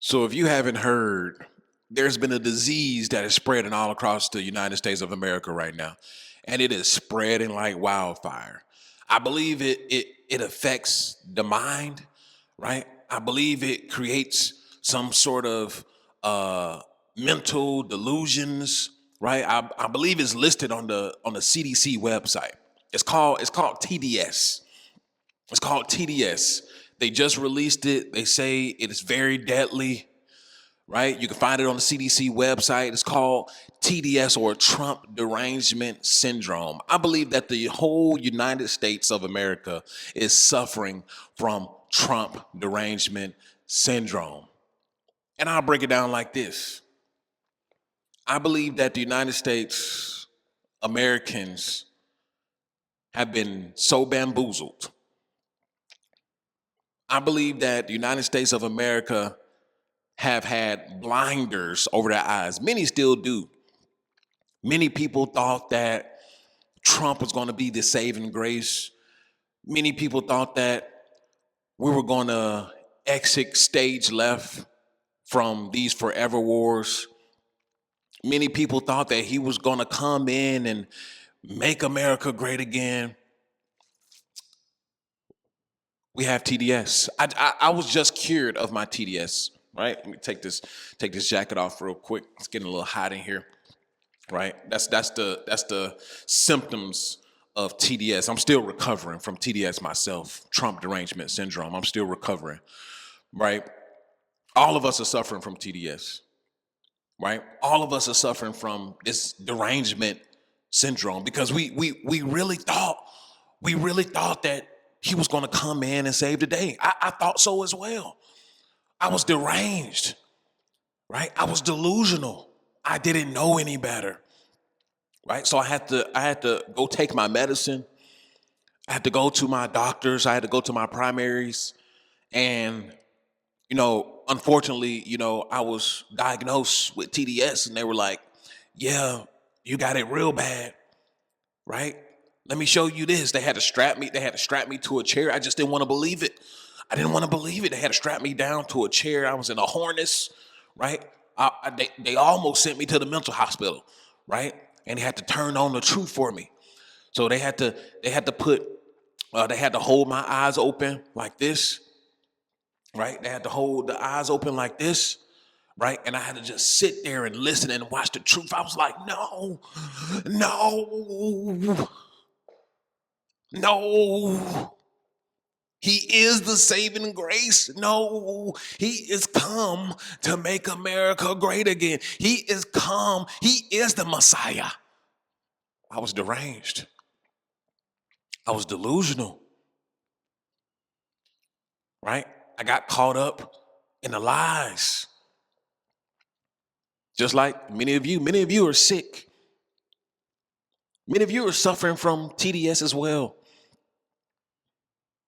So, if you haven't heard, there's been a disease that is spreading all across the United States of America right now, and it is spreading like wildfire. I believe it affects the mind, right? I believe it creates some sort of uh, mental delusions, right? I believe it's listed on the CDC website. It's called TDS. It's called TDS. They just released it. They say it is very deadly, right? You can find it on the CDC website. It's called TDS, or Trump Derangement Syndrome. I believe that the whole United States of America is suffering from Trump Derangement Syndrome. And I'll break it down like this. I believe that the United States Americans have been so bamboozled. I believe that the United States of America have had blinders over their eyes. Many still do. Many people thought that Trump was going to be the saving grace. Many people thought that we were going to exit stage left from these forever wars. Many people thought that he was going to come in and make America great again. We have TDS. I was just cured of my TDS. Right. Let me take this jacket off real quick. It's getting a little hot in here. Right. That's the symptoms of TDS. I'm still recovering from TDS myself. Trump derangement syndrome. I'm still recovering. Right. All of us are suffering from TDS. Right. All of us are suffering from this derangement syndrome because we really thought that he was going to come in and save the day. I thought so as well. I was deranged, right? I was delusional. I didn't know any better, right? So I had to go take my medicine. I had to go to my doctors. I had to go to my primaries, and unfortunately, I was diagnosed with TDS, and they were like, "Yeah, you got it real bad, right? Let me show you this." They had to strap me. They had to strap me to a chair. I just didn't want to believe it. I didn't want to believe it. They had to strap me down to a chair. I was in a harness, right? They almost sent me to the mental hospital, right? And they had to turn on the truth for me. So they had to hold my eyes open like this, right? They had to hold the eyes open like this, right? And I had to just sit there and listen and watch the truth. I was like, no, no, no. He is the saving grace. No, he is come to make America great again. He is come. He is the Messiah. I was deranged. I was delusional, right? I got caught up in the lies. Just like many of you are sick. Many of you are suffering from TDS as well,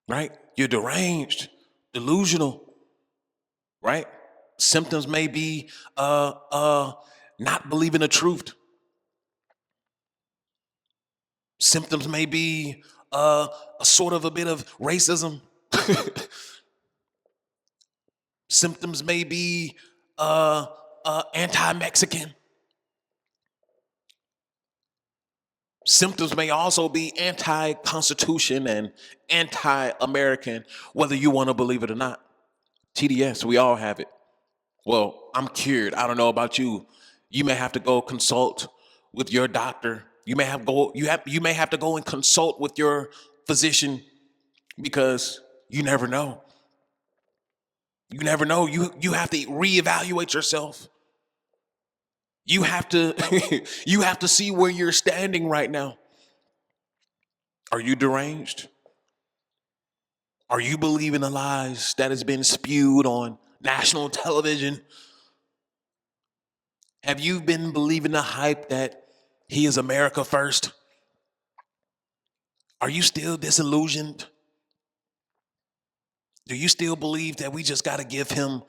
right? You're deranged, delusional, right? Symptoms may be not believing the truth. Symptoms may be a sort of a bit of racism. Symptoms may be anti-Mexican. Symptoms may also be anti-Constitution and anti-American, whether you want to believe it or not. TDS, we all have it. Well, I'm cured. I don't know about you. You may have to go consult with your doctor. You may have to go and consult with your physician because you never know. You never know. You have to reevaluate yourself. You have to you have to see where you're standing right now. Are you deranged? Are you believing the lies that has been spewed on national television? Have you been believing the hype that he is America first? Are you still disillusioned? Do you still believe that we just got to give him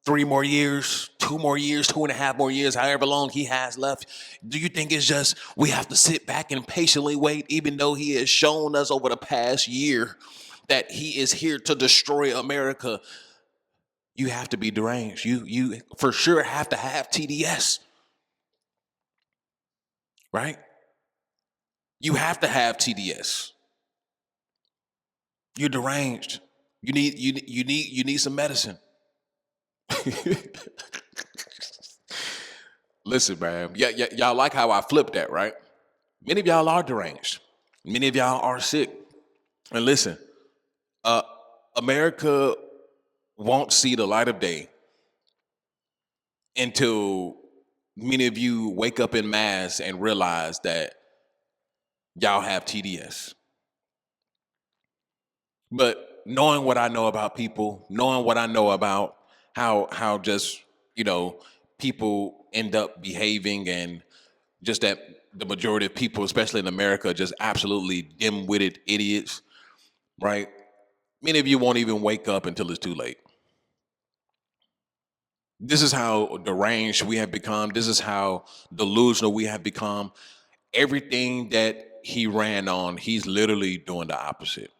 3 more years, 2 more years, 2.5 more years, however long he has left? Do you think it's just we have to sit back and patiently wait, even though he has shown us over the past year that he is here to destroy America? You have to be deranged. You for sure have to have TDS, right? You have to have TDS. You're deranged. You need some medicine. Listen, man. Yeah, y'all like how I flipped that, right? Many of y'all are deranged. Many of y'all are sick. And listen, uh, America won't see the light of day until many of you wake up in mass and realize that y'all have TDS. But knowing what I know about people, knowing what I know about how just, you know, people end up behaving, and just that the majority of people, especially in America, are just absolutely dim-witted idiots, right? Many of you won't even wake up until it's too late. This is how deranged we have become. This is how delusional we have become. Everything that he ran on, he's literally doing the opposite.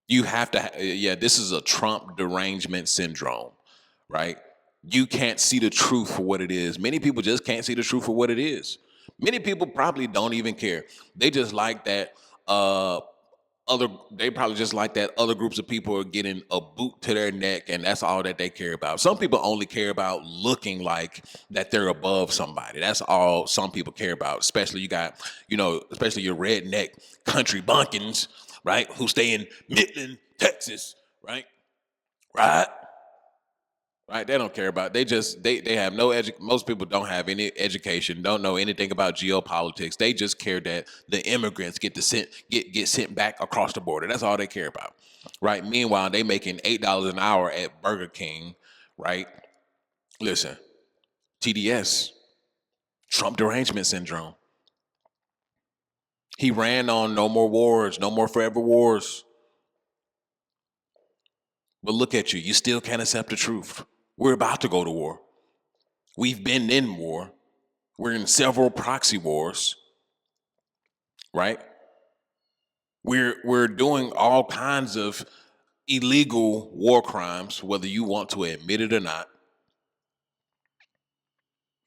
You have to, yeah, this is a Trump derangement syndrome, right? You can't see the truth for what it is. Many people just can't see the truth for what it is. Many people probably don't even care. They just like that uh they probably just like that other groups of people are getting a boot to their neck, and that's all that they care about. Some people only care about looking like that they're above somebody. That's all some people care about. Especially you got, especially your redneck country bumpkins, right, who stay in Midland, Texas, right? Right? Right? They don't care about. They have no most people don't have any education, don't know anything about geopolitics. They just care that the immigrants get sent back across the border. That's all they care about. Right? Meanwhile, they making $8 an hour at Burger King, right? Listen, TDS, Trump derangement syndrome. He ran on no more wars, no more forever wars. But look at you, you still can't accept the truth. We're about to go to war. We've been in war. We're in several proxy wars, right? We're doing all kinds of illegal war crimes, whether you want to admit it or not.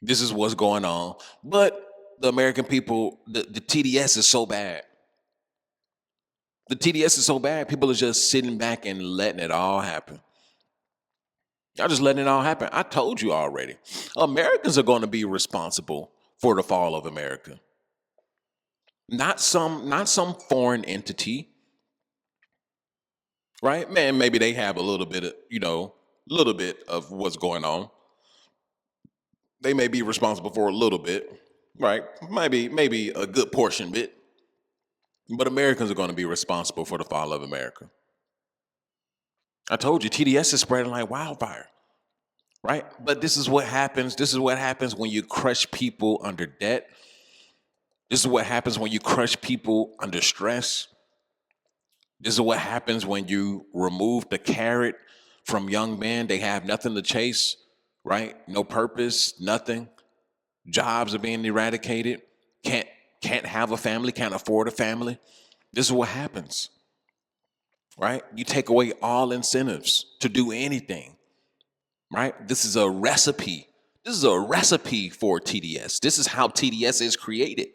This is what's going on. But the American people, the TDS is so bad. The TDS is so bad, people are just sitting back and letting it all happen. Y'all just letting it all happen. I told you already. Americans are going to be responsible for the fall of America. Not some foreign entity, right? Man, maybe they have a little bit of, little bit of what's going on. They may be responsible for a little bit, right? Maybe a good portion bit. But Americans are going to be responsible for the fall of America. I told you, TDS is spreading like wildfire, right? But this is what happens. This is what happens when you crush people under debt. This is what happens when you crush people under stress. This is what happens when you remove the carrot from young men. They have nothing to chase, right? No purpose, nothing. Jobs are being eradicated. Can't have a family, can't afford a family. This is what happens, right? You take away all incentives to do anything, right? This is a recipe. This is a recipe for TDS. This is how TDS is created.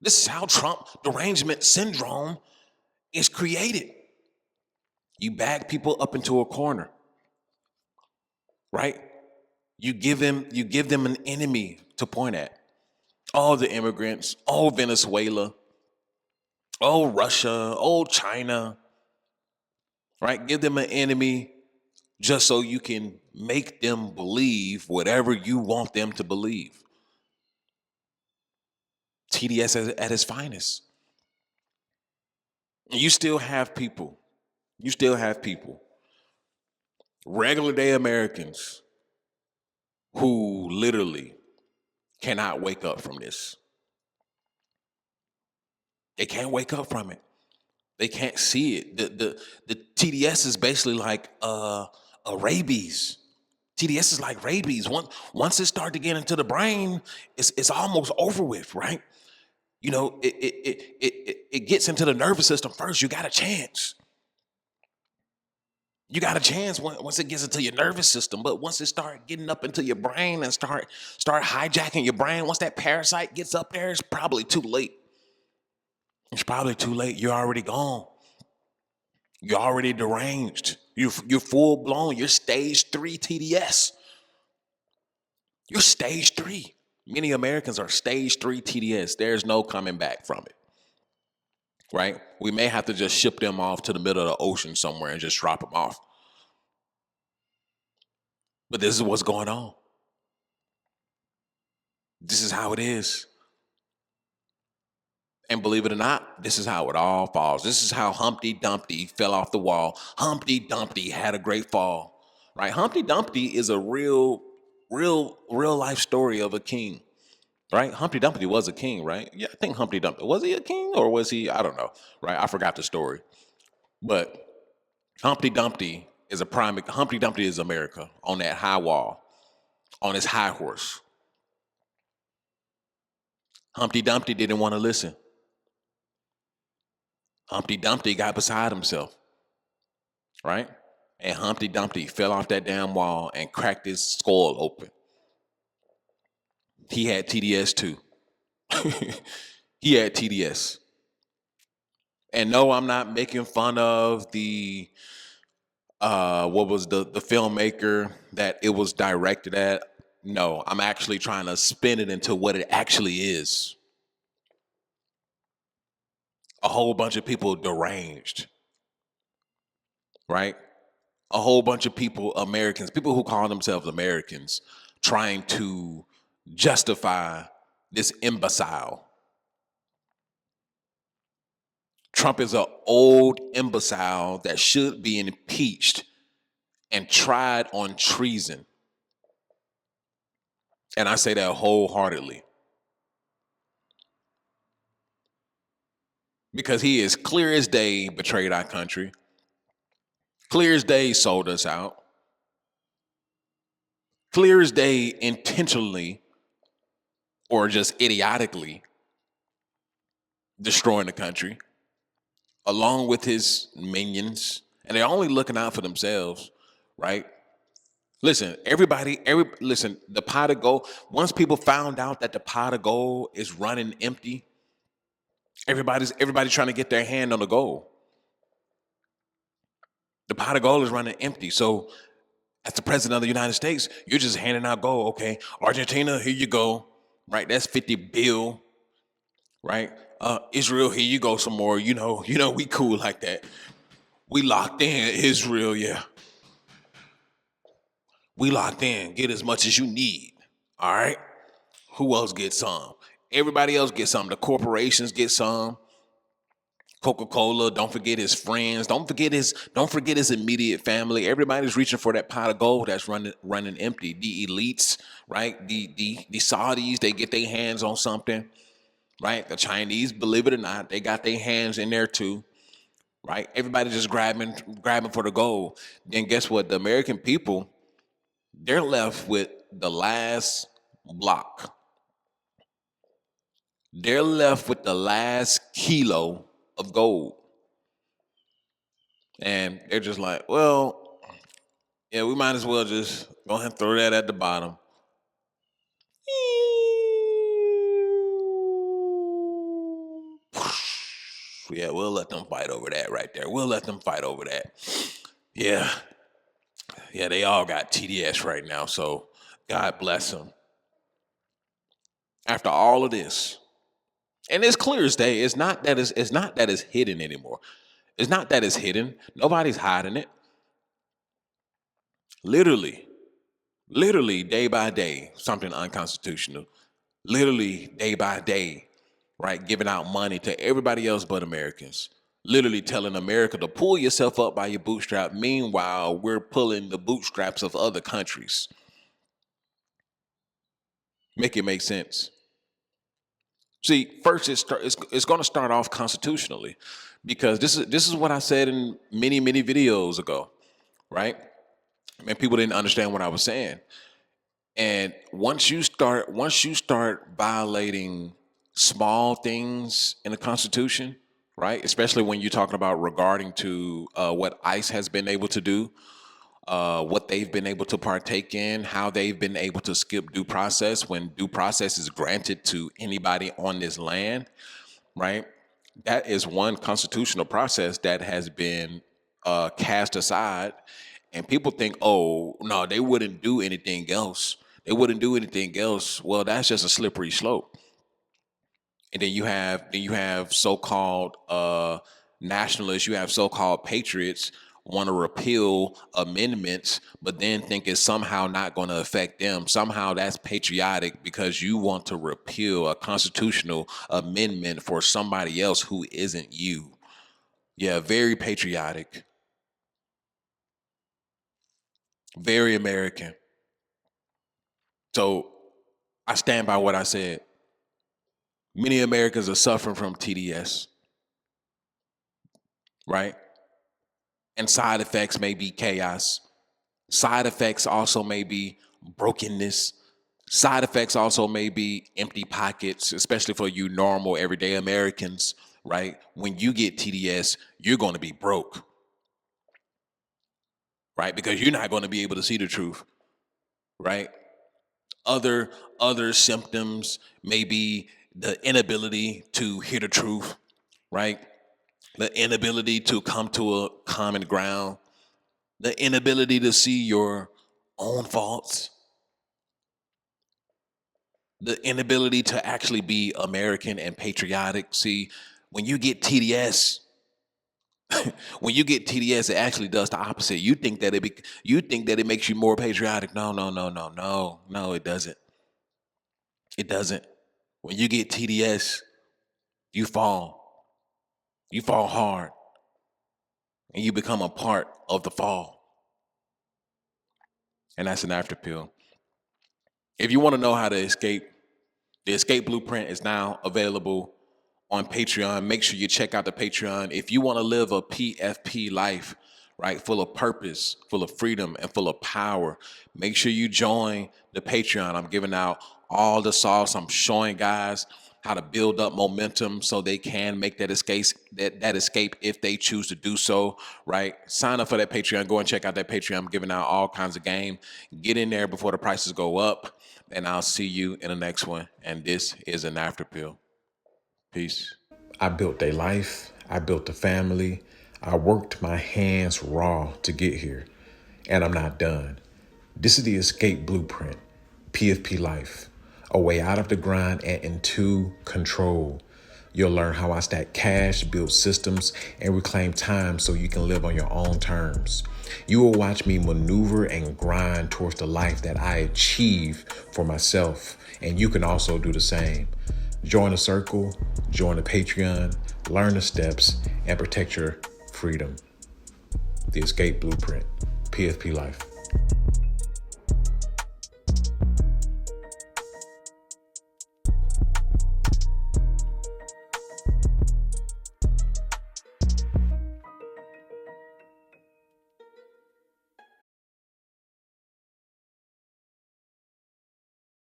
This is how Trump derangement syndrome is created. You bag people up into a corner, right? You give them an enemy to point at. All the immigrants, all Venezuela, all Russia, all China, right? Give them an enemy just so you can make them believe whatever you want them to believe. TDS at its finest. You still have people. You still have people, regular day Americans, who literally cannot wake up from this. They can't wake up from it. They can't see it. The TDS is basically like a rabies. TDS is like rabies. Once it starts to get into the brain, it's almost over with, right? It gets into the nervous system first. You got a chance. You got a chance once it gets into your nervous system, but once it start getting up into your brain and start hijacking your brain, once that parasite gets up there, it's probably too late. It's probably too late. You're already gone. You're already deranged. You're full blown. You're stage 3 TDS. You're stage 3. Many Americans are stage 3 TDS. There's no coming back from it. Right? We may have to just ship them off to the middle of the ocean somewhere and just drop them off. But this is what's going on. This is how it is. And believe it or not, this is how it all falls. This is how Humpty Dumpty fell off the wall. Humpty Dumpty had a great fall. Right? Humpty Dumpty is a real life story of a king. Right? Humpty Dumpty was a king, right? Yeah, I think Humpty Dumpty. Was he a king or was he? I don't know. Right? I forgot the story. But Humpty Dumpty is Humpty Dumpty is America on that high wall, on his high horse. Humpty Dumpty didn't want to listen. Humpty Dumpty got beside himself, right? And Humpty Dumpty fell off that damn wall and cracked his skull open. He had TDS too. He had TDS. And no, I'm not making fun of the what was the filmmaker that it was directed at. No, I'm actually trying to spin it into what it actually is. A whole bunch of people deranged, right? A whole bunch of people, Americans, people who call themselves Americans, trying to justify this imbecile. Trump is an old imbecile that should be impeached and tried on treason. And I say that wholeheartedly. Because he is clear as day betrayed our country. Clear as day sold us out. Clear as day intentionally or just idiotically destroying the country, along with his minions. And they're only looking out for themselves, right? Listen, listen, the pot of gold, once people found out that the pot of gold is running empty, everybody's trying to get their hand on the gold. The pot of gold is running empty. So as the president of the United States, you're just handing out gold. Okay, Argentina, here you go. Right, that's 50 bill. Right, Israel, here you go some more. You know, we cool like that. We locked in, Israel. Yeah, we locked in. Get as much as you need. All right. Who else gets some? Everybody else gets some. The corporations get some. Coca-Cola, don't forget his friends, don't forget his immediate family. Everybody's reaching for that pot of gold that's running empty. The elites, right? The Saudis, they get their hands on something, right? The Chinese, believe it or not, they got their hands in there too, right? Everybody just grabbing for the gold. Then guess what? The American people, they're left with the last block. They're left with the last kilo of gold. And they're just like, well, yeah, we might as well just go ahead and throw that at the bottom. Yeah, we'll let them fight over that right there. We'll let them fight over that. Yeah. Yeah, they all got TDS right now, so God bless them. After all of this, and it's clear as day, it's not that it's hidden anymore. It's not that it's hidden. Nobody's hiding it. Literally, day by day, something unconstitutional. Literally, day by day, right? Giving out money to everybody else but Americans. Literally telling America to pull yourself up by your bootstrap. Meanwhile, we're pulling the bootstraps of other countries. Make it make sense. See, first it's going to start off constitutionally, because this is what I said in many videos ago, right? And people didn't understand what I was saying. And once you start violating small things in the Constitution, right? Especially when you're talking about regarding to what ICE has been able to do, what they've been able to partake in, how they've been able to skip due process when due process is granted to anybody on this land, right? That is one constitutional process that has been cast aside. And people think, oh, no, they wouldn't do anything else. They wouldn't do anything else. Well, that's just a slippery slope. And then you have so-called nationalists, you have so-called patriots want to repeal amendments, but then think it's somehow not going to affect them. Somehow that's patriotic because you want to repeal a constitutional amendment for somebody else who isn't you. Yeah, very patriotic, very American. So I stand by what I said. Many Americans are suffering from TDS, right? And side effects may be chaos. Side effects also may be brokenness. Side effects also may be empty pockets, especially for you normal everyday Americans, right? When you get TDS, you're going to be broke, right? Because you're not going to be able to see the truth, right? Other other symptoms may be the inability to hear the truth, right? The inability to come to a common ground, the inability to see your own faults, the inability to actually be American and patriotic. See, when you get TDS, when you get TDS, it actually does the opposite. You think that it makes you more patriotic. No, no, no, no, no, no. It doesn't. It doesn't. When you get TDS, you fall. You fall hard, and you become a part of the fall, and that's an after pill. If you want to know how to escape, the escape blueprint is now available on Patreon. Make sure you check out the Patreon. If you want to live a PFP life, right, full of purpose, full of freedom, and full of power, make sure you join the Patreon. I'm giving out all the sauce. I'm showing guys how to build up momentum so they can make that escape if they choose to do so, right? Sign up for that Patreon. Go and check out that Patreon. I'm giving out all kinds of game. Get in there before the prices go up, and I'll see you in the next one. And this is an after pill. Peace. I built a life. I built a family. I worked my hands raw to get here, and I'm not done. This is the escape blueprint, PFP life, a way out of the grind and into control. You'll learn how I stack cash, build systems, and reclaim time so you can live on your own terms. You will watch me maneuver and grind towards the life that I achieve for myself, and you can also do the same. Join the circle, join the Patreon, learn the steps, and protect your freedom. The escape blueprint, PFP life.